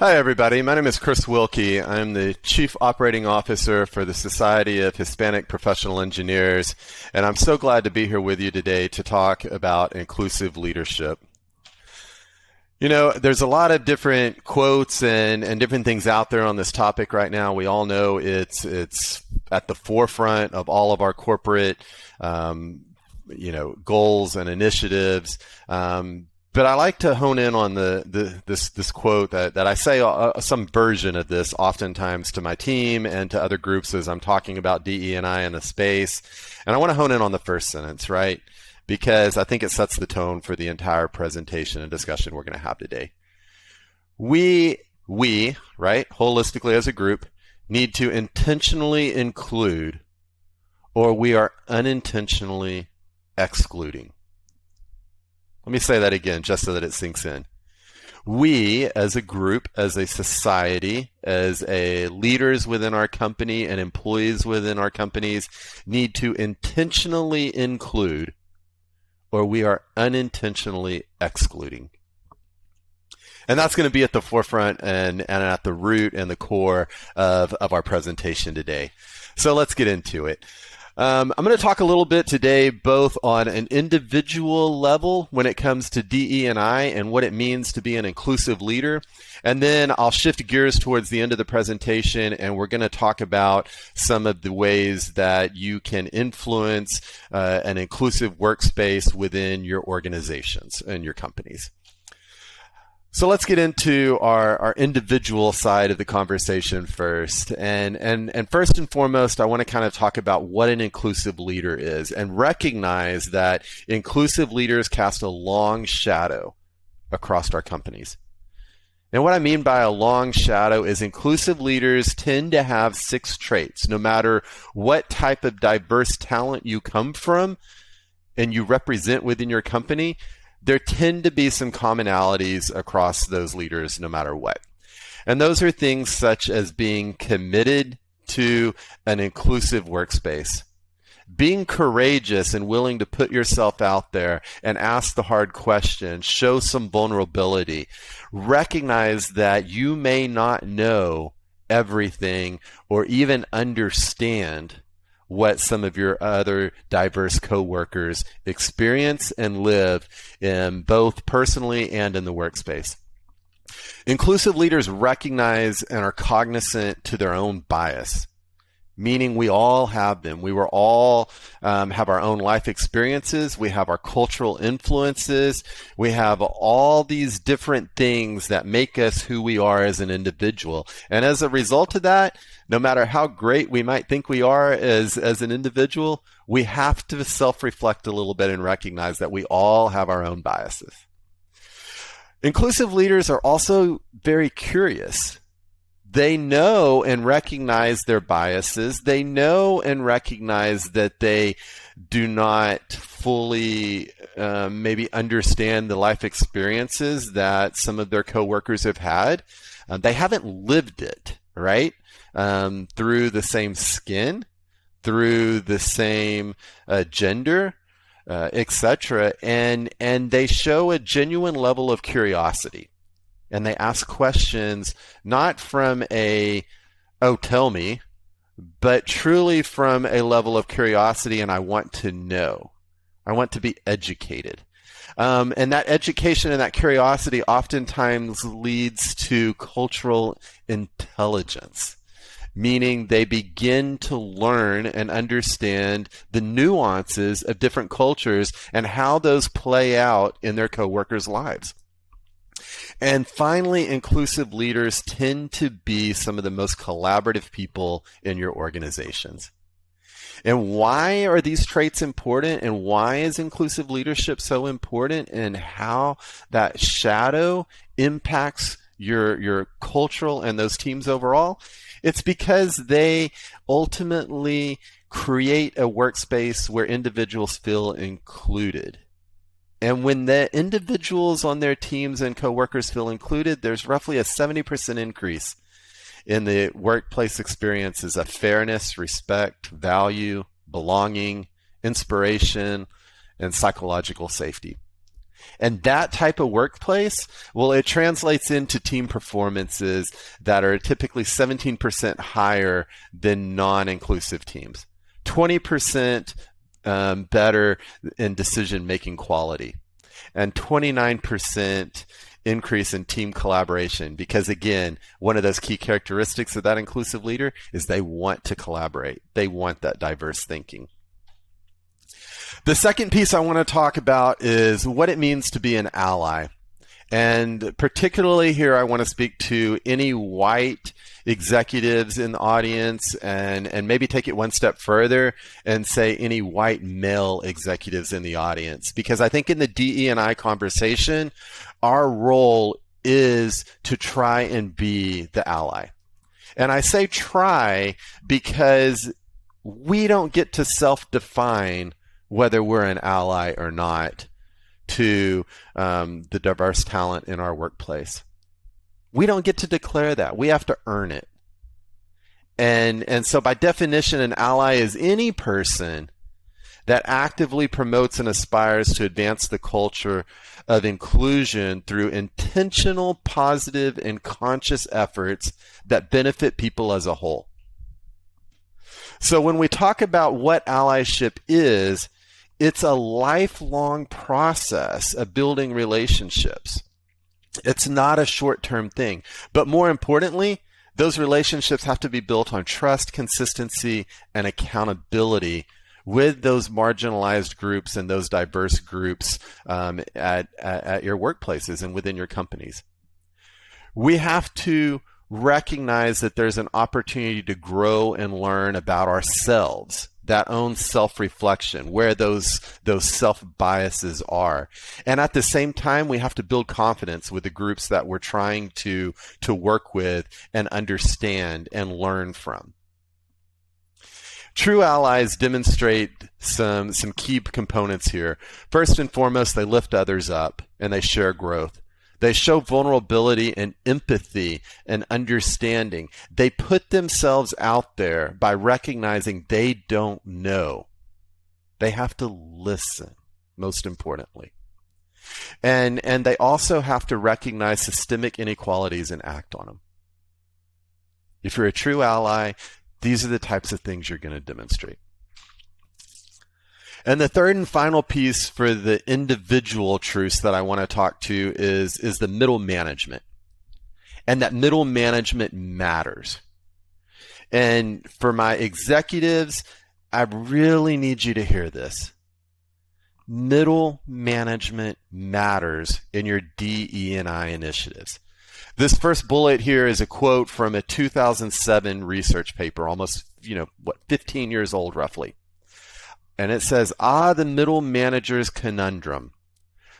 Hi, everybody. My name is Chris Wilkie. I'm the Chief Operating Officer for the Society of Hispanic Professional Engineers, and I'm so glad to be here with you today to talk about inclusive leadership. You know, there's a lot of different quotes and different things out there on this topic right now. We all know it's at the forefront of all of our corporate, goals and initiatives. But I like to hone in on this quote that I say some version of this oftentimes to my team and to other groups as I'm talking about DE&I in the space. And I want to hone in on the first sentence, right? Because I think it sets the tone for the entire presentation and discussion we're going to have today. We, right, holistically as a group, need to intentionally include, or we are unintentionally excluding. Let me say that again just so that it sinks in. We as a group, as a society, as leaders within our company and employees within our companies need to intentionally include, or we are unintentionally excluding. And that's going to be at the forefront and at the root and the core of our presentation today. So let's get into it. I'm going to talk a little bit today both on an individual level when it comes to DE&I and what it means to be an inclusive leader. And then I'll shift gears towards the end of the presentation, and we're going to talk about some of the ways that you can influence an inclusive workspace within your organizations and your companies. So let's get into our individual side of the conversation first. And first and foremost, I want to kind of talk about what an inclusive leader is and recognize that inclusive leaders cast a long shadow across our companies. And what I mean by a long shadow is inclusive leaders tend to have 6 traits, no matter what type of diverse talent you come from and you represent within your company. There tend to be some commonalities across those leaders no matter what. And those are things such as being committed to an inclusive workspace, being courageous and willing to put yourself out there and ask the hard questions, show some vulnerability, recognize that you may not know everything or even understand what some of your other diverse coworkers experience and live in both personally and in the workspace. Inclusive leaders recognize and are cognizant to their own bias, meaning we all have them. We were all have our own life experiences. We have our cultural influences. We have all these different things that make us who we are as an individual. And as a result of that, no matter how great we might think we are as an individual, we have to self-reflect a little bit and recognize that we all have our own biases. Inclusive leaders are also very curious. They know and recognize their biases. They know and recognize that they do not fully maybe understand the life experiences that some of their coworkers have had. They haven't lived it, right? Through the same skin, through the same gender, etc. And they show a genuine level of curiosity. And they ask questions not from oh, tell me, but truly from a level of curiosity, and I want to know. I want to be educated. And that education and that curiosity oftentimes leads to cultural intelligence, meaning they begin to learn and understand the nuances of different cultures and how those play out in their coworkers' lives. And finally, inclusive leaders tend to be some of the most collaborative people in your organizations. And why are these traits important, and why is inclusive leadership so important, and how that shadow impacts your cultural and those teams overall? It's because they ultimately create a workspace where individuals feel included. And when the individuals on their teams and coworkers feel included, there's roughly a 70% increase in the workplace experiences of fairness, respect, value, belonging, inspiration, and psychological safety. And that type of workplace, well, it translates into team performances that are typically 17% higher than non-inclusive teams, 20% better in decision-making quality, and 29% increase in team collaboration. Because again, one of those key characteristics of that inclusive leader is they want to collaborate. They want that diverse thinking. The second piece I want to talk about is what it means to be an ally. And particularly here, I want to speak to any white executives in the audience and maybe take it one step further and say any white male executives in the audience. Because I think in the DE&I conversation, our role is to try and be the ally. And I say try because we don't get to self-define whether we're an ally or not to the diverse talent in our workplace. We don't get to declare that. We have to earn it. And so by definition, an ally is any person that actively promotes and aspires to advance the culture of inclusion through intentional, positive, and conscious efforts that benefit people as a whole. So when we talk about what allyship is, it's a lifelong process of building relationships. It's not a short-term thing. But more importantly, those relationships have to be built on trust, consistency, and accountability with those marginalized groups and those diverse groups at your workplaces and within your companies. We have to recognize that there's an opportunity to grow and learn about ourselves, that own self-reflection, where those self-biases are. And at the same time, we have to build confidence with the groups that we're trying to work with and understand and learn from. True allies demonstrate some key components here. First and foremost, they lift others up and they share growth. They show vulnerability and empathy and understanding. They put themselves out there by recognizing they don't know. They have to listen, most importantly. And they also have to recognize systemic inequalities and act on them. If you're a true ally, these are the types of things you're going to demonstrate. And the third and final piece for the individual truths that I want to talk to is the middle management. And that middle management matters. And for my executives, I really need you to hear this. Middle management matters in your DE&I initiatives. This first bullet here is a quote from a 2007 research paper, almost, 15 years old roughly. And it says, the middle manager's conundrum.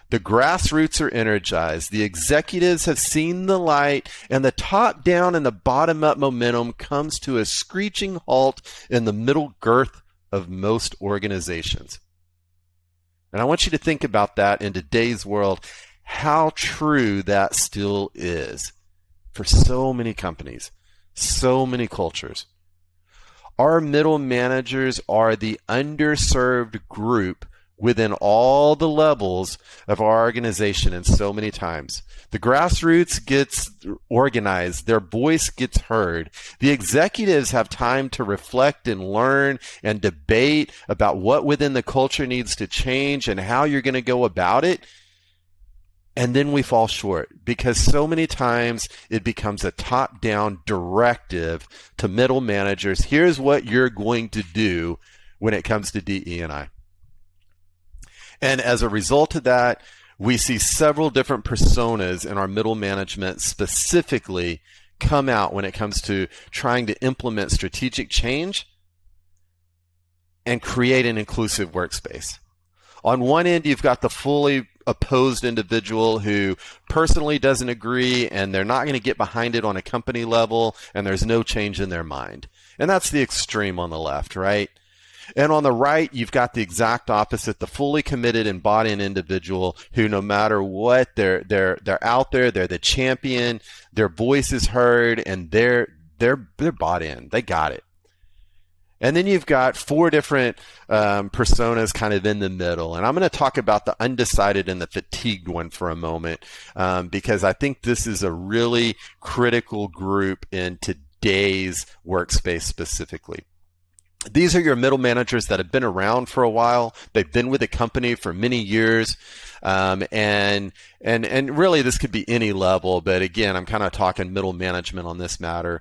The grassroots are energized. The executives have seen the light, and the top-down and the bottom-up momentum comes to a screeching halt in the middle girth of most organizations. And I want you to think about that in today's world, how true that still is for so many companies, so many cultures. Our middle managers are the underserved group within all the levels of our organization, and so many times. The grassroots gets organized, their voice gets heard. The executives have time to reflect and learn and debate about what within the culture needs to change and how you're going to go about it. And then we fall short because so many times it becomes a top-down directive to middle managers. Here's what you're going to do when it comes to DE&I. And as a result of that, we see several different personas in our middle management specifically come out when it comes to trying to implement strategic change and create an inclusive workspace. On one end, you've got the fully opposed individual who personally doesn't agree and they're not going to get behind it on a company level and there's no change in their mind. And that's the extreme on the left, right? And on the right, you've got the exact opposite, the fully committed and bought-in individual who no matter what, they're out there, they're the champion, their voice is heard, and they're bought in. They got it. And then you've got 4 different personas kind of in the middle. And I'm going to talk about the undecided and the fatigued one for a moment, because I think this is a really critical group in today's workspace specifically. These are your middle managers that have been around for a while. They've been with the company for many years. And really this could be any level, but again, I'm kind of talking middle management on this matter.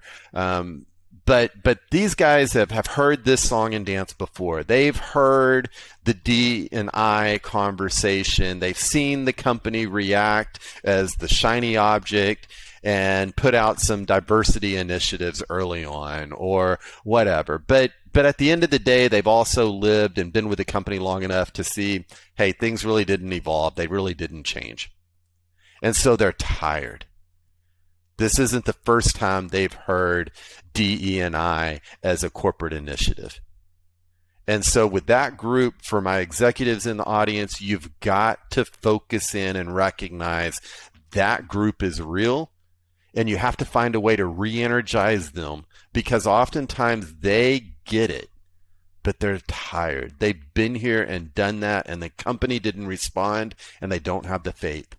But these guys have heard this song and dance before. They've heard the D&I conversation. They've seen the company react as the shiny object and put out some diversity initiatives early on or whatever. But at the end of the day, they've also lived and been with the company long enough to see, hey, things really didn't evolve. They really didn't change. And so they're tired. This isn't the first time they've heard DE&I as a corporate initiative. And so with that group, for my executives in the audience, you've got to focus in and recognize that group is real, and you have to find a way to re-energize them, because oftentimes they get it, but they're tired. They've been here and done that, and the company didn't respond, and they don't have the faith.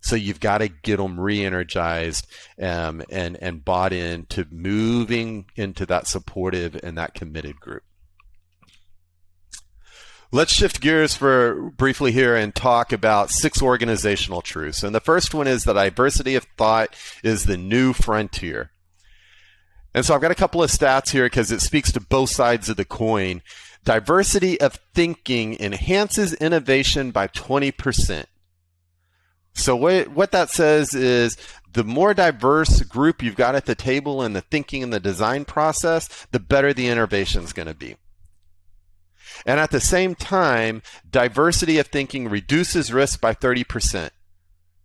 So you've got to get them re-energized and bought into moving into that supportive and that committed group. Let's shift gears for briefly here and talk about 6 organizational truths. And the first one is that diversity of thought is the new frontier. And so I've got a couple of stats here because it speaks to both sides of the coin. Diversity of thinking enhances innovation by 20%. So what that says is the more diverse group you've got at the table in the thinking and the design process, the better the innovation is going to be. And at the same time, diversity of thinking reduces risk by 30%.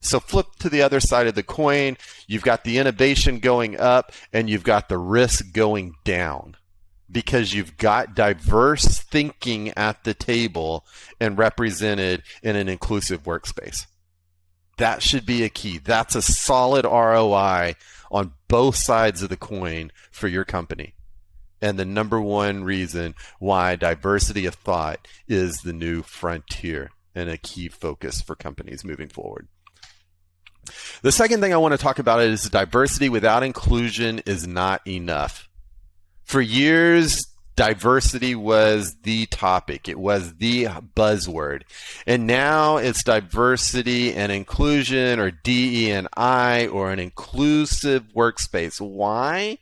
So flip to the other side of the coin. You've got the innovation going up and you've got the risk going down, because you've got diverse thinking at the table and represented in an inclusive workspace. That should be a key. That's a solid ROI on both sides of the coin for your company. And the number one reason why diversity of thought is the new frontier and a key focus for companies moving forward. The second thing I want to talk about is diversity without inclusion is not enough. For years, diversity was the topic. It was the buzzword. And now it's diversity and inclusion, or DE&I, or an inclusive workspace. Why?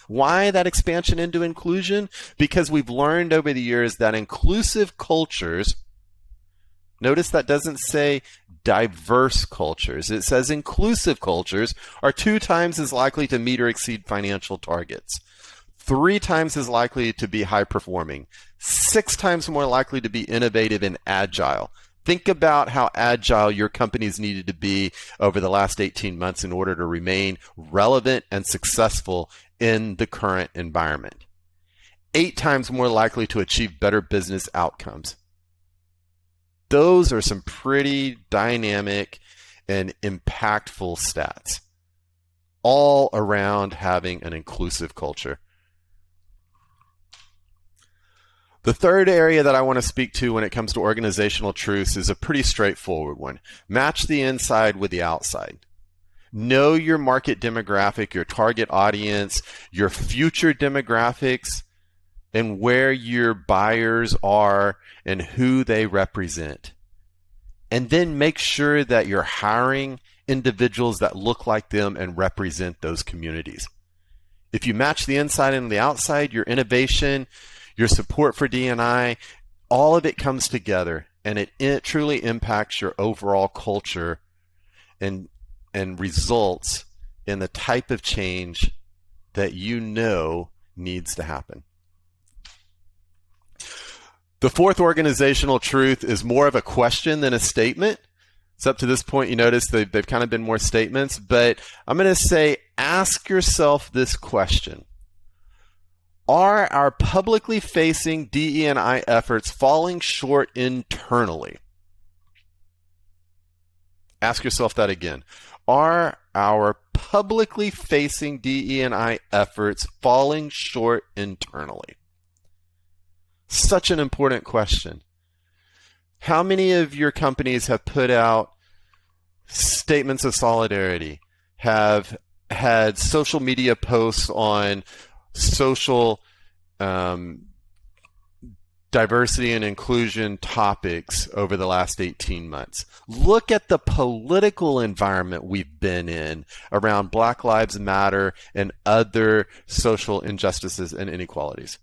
Why that expansion into inclusion? Because we've learned over the years that inclusive cultures, notice that doesn't say diverse cultures. It says inclusive cultures are 2 times as likely to meet or exceed financial targets, 3 times as likely to be high performing, 6 times more likely to be innovative and agile. Think about how agile your companies needed to be over the last 18 months in order to remain relevant and successful in the current environment. 8 times more likely to achieve better business outcomes. Those are some pretty dynamic and impactful stats, all around having an inclusive culture. The third area that I want to speak to when it comes to organizational truths is a pretty straightforward one. Match the inside with the outside. Know your market demographic, your target audience, your future demographics, and where your buyers are and who they represent. And then make sure that you're hiring individuals that look like them and represent those communities. If you match the inside and the outside, your innovation, your support for D&I, all of it comes together, and it truly impacts your overall culture and results in the type of change that you know needs to happen. The fourth organizational truth is more of a question than a statement. So up to this point, you notice they've kind of been more statements, but I'm going to say, ask yourself this question. Are our publicly facing DE&I efforts falling short internally? Ask yourself that again. Are our publicly facing DE&I efforts falling short internally? Such an important question. How many of your companies have put out statements of solidarity, have had social media posts on social diversity and inclusion topics over the last 18 months? Look at the political environment we've been in around Black Lives Matter and other social injustices and inequalities.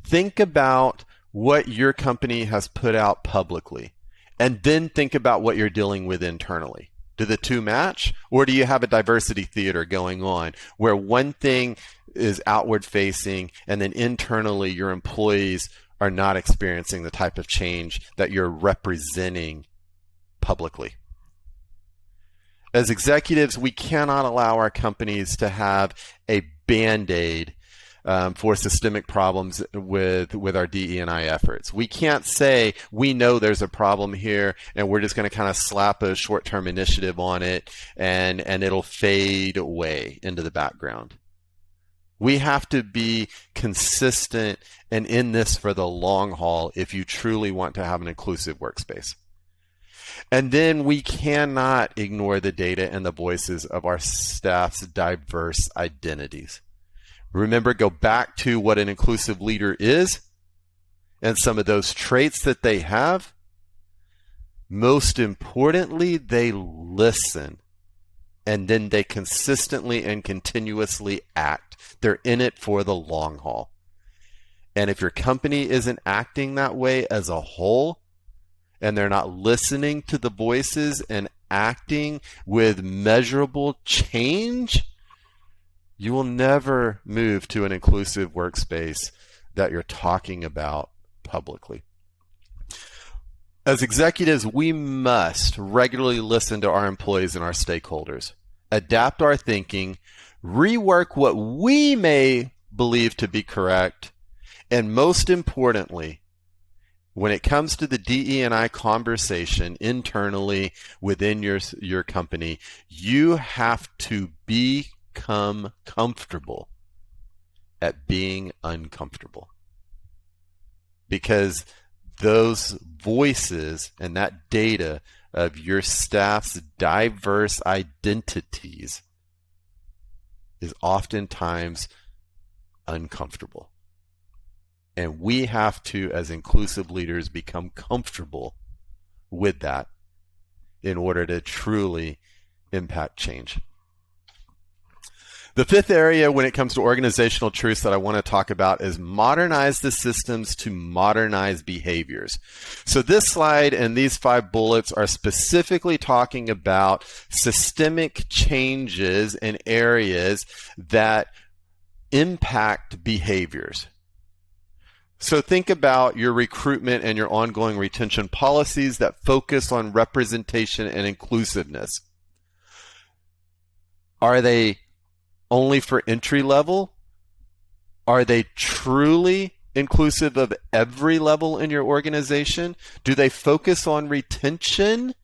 Think about what your company has put out publicly, and then think about what you're dealing with internally. Do the two match, or do you have a diversity theater going on where one thing is outward facing and then internally your employees are not experiencing the type of change that you're representing publicly? As executives, we cannot allow our companies to have a Band-Aid for systemic problems with our DE&I efforts. We can't say we know there's a problem here and we're just going to kind of slap a short-term initiative on it and it'll fade away into the background. We have to be consistent and in this for the long haul if you truly want to have an inclusive workspace. And then we cannot ignore the data and the voices of our staff's diverse identities. Remember, go back to what an inclusive leader is and some of those traits that they have. Most importantly, they listen, and then they consistently and continuously act. They're in it for the long haul. And if your company isn't acting that way as a whole, and they're not listening to the voices and acting with measurable change, you will never move to an inclusive workspace that you're talking about publicly. As executives, we must regularly listen to our employees and our stakeholders, adapt our thinking, rework what we may believe to be correct, and most importantly, when it comes to the DE&I conversation internally within your company, you have to become comfortable at being uncomfortable. Because those voices and that data of your staff's diverse identities is oftentimes uncomfortable. And we have to, as inclusive leaders, become comfortable with that in order to truly impact change. The fifth area when it comes to organizational truths that I want to talk about is modernize the systems to modernize behaviors. So this slide and these 5 bullets are specifically talking about systemic changes in areas that impact behaviors. So think about your recruitment and your ongoing retention policies that focus on representation and inclusiveness. Are they only for entry level? Are they truly inclusive of every level in your organization? Do they focus on retention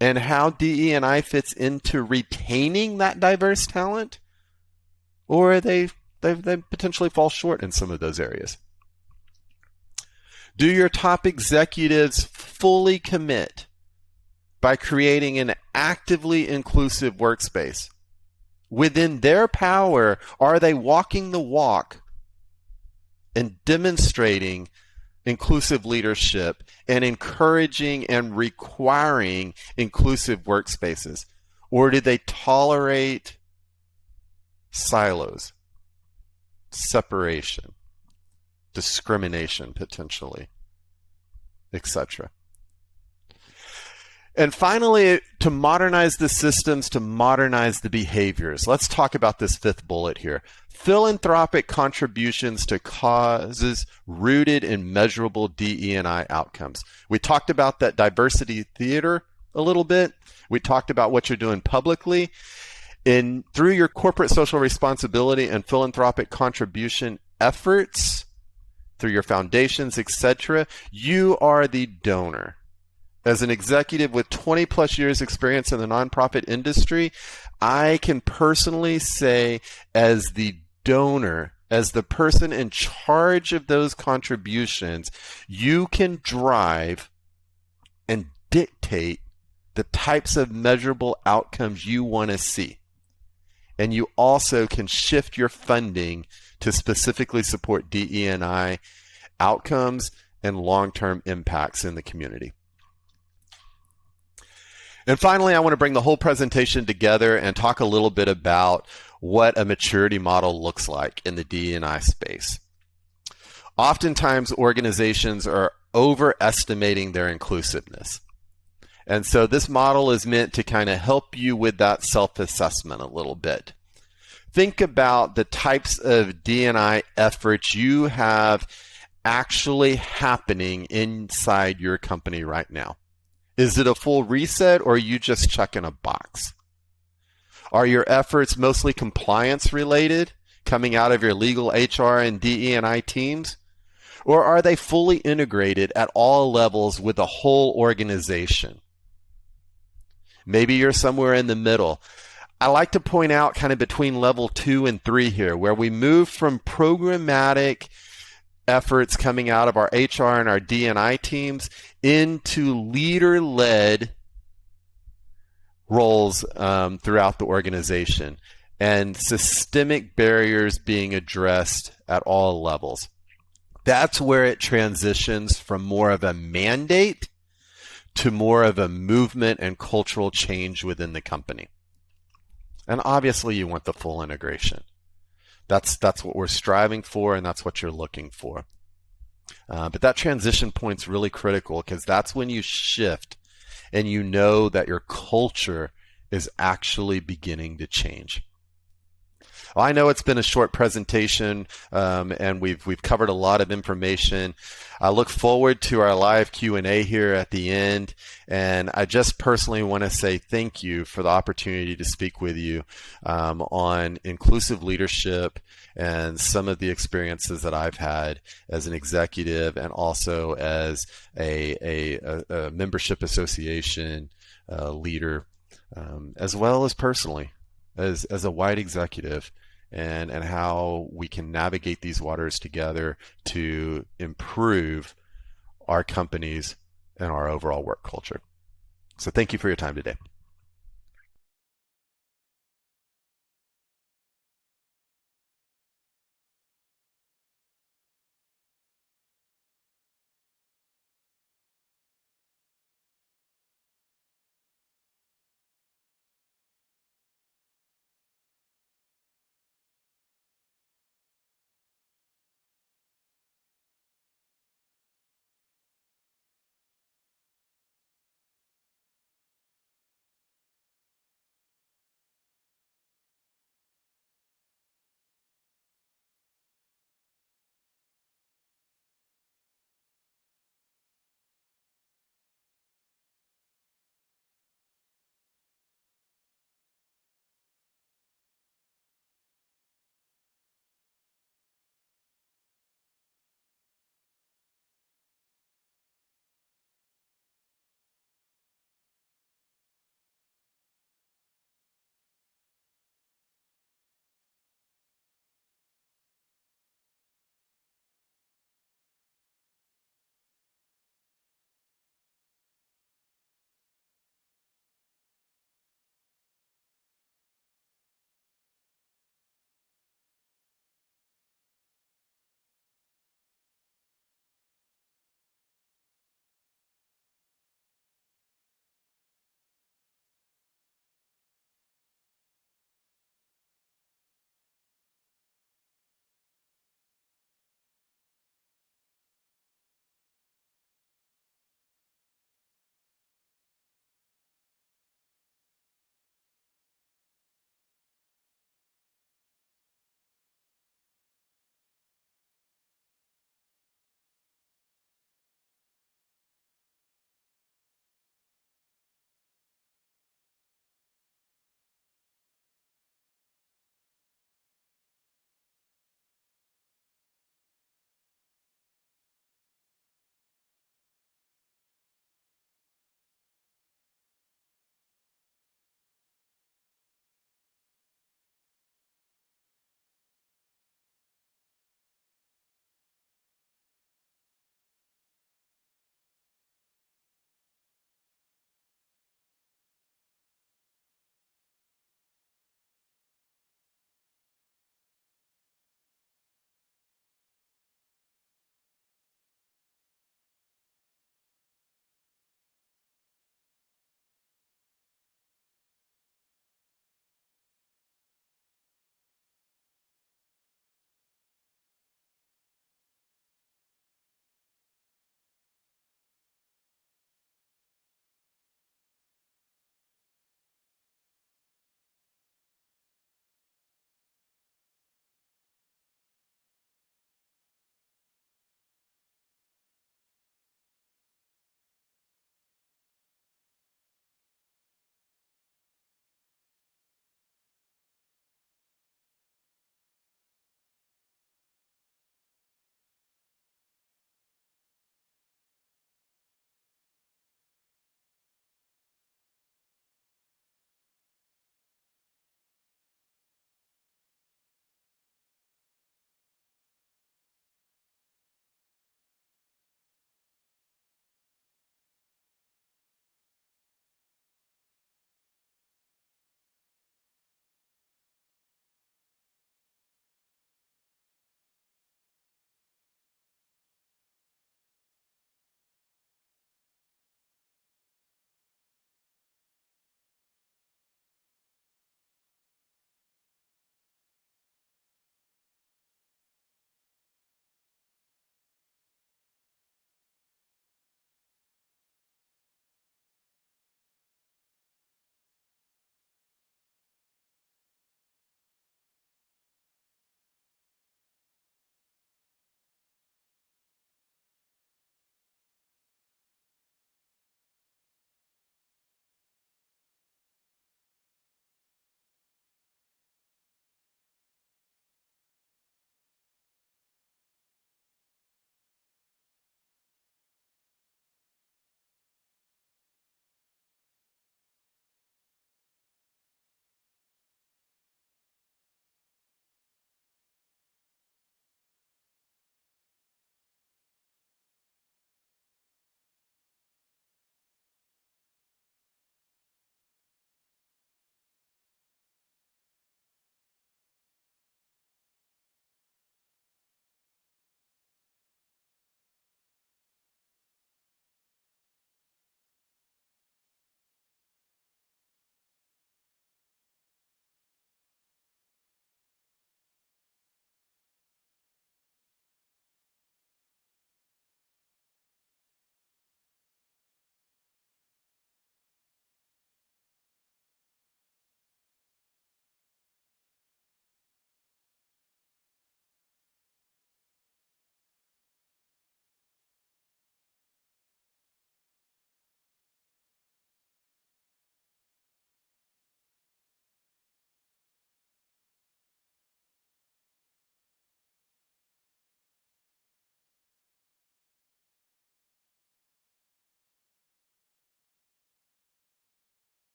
and how DE&I fits into retaining that diverse talent? Or are they potentially fall short in some of those areas? Do your top executives fully commit by creating an actively inclusive workspace? Within their power, are they walking the walk and demonstrating inclusive leadership and encouraging and requiring inclusive workspaces? Or do they tolerate silos, separation, discrimination potentially, etc.? And finally, to modernize the systems, to modernize the behaviors. Let's talk about this 5th bullet here. Philanthropic contributions to causes rooted in measurable DE&I outcomes. We talked about that diversity theater a little bit. We talked about what you're doing publicly. Through your corporate social responsibility and philanthropic contribution efforts, through your foundations, etc., you are the donor. As an executive with 20 plus years experience in the nonprofit industry, I can personally say as the donor as the person in charge of those contributions, you can drive and dictate the types of measurable outcomes you want to see. And you also can shift your funding to specifically support DE&I outcomes and long-term impacts in the community. And finally, I want to bring the whole presentation together and talk a little bit about what a maturity model looks like in the DE&I space. Oftentimes, organizations are overestimating their inclusiveness. And so this model is meant to kind of help you with that self-assessment a little bit. Think about the types of D&I efforts you have actually happening inside your company right now. Is it a full reset, or are you just checking a box? Are your efforts mostly compliance related, coming out of your legal, HR, and DE&I teams? Or are they fully integrated at all levels with the whole organization? Maybe you're somewhere in the middle. I like to point out kind of between level 2 and 3 here, where we move from programmatic efforts coming out of our HR and our D&I teams into leader-led roles throughout the organization, and systemic barriers being addressed at all levels. That's where it transitions from more of a mandate to more of a movement and cultural change within the company. And obviously you want the full integration. That's what we're striving for, and that's what you're looking for. But that transition point's really critical, because that's when you shift and you know that your culture is actually beginning to change. Well, I know it's been a short presentation, and we've covered a lot of information. I look forward to our live Q&A here at the end, and I just personally want to say thank you for the opportunity to speak with you on inclusive leadership and some of the experiences that I've had as an executive and also as a membership association leader, as well as personally as a white executive, and how we can navigate these waters together to improve our companies and our overall work culture. So thank you for your time today.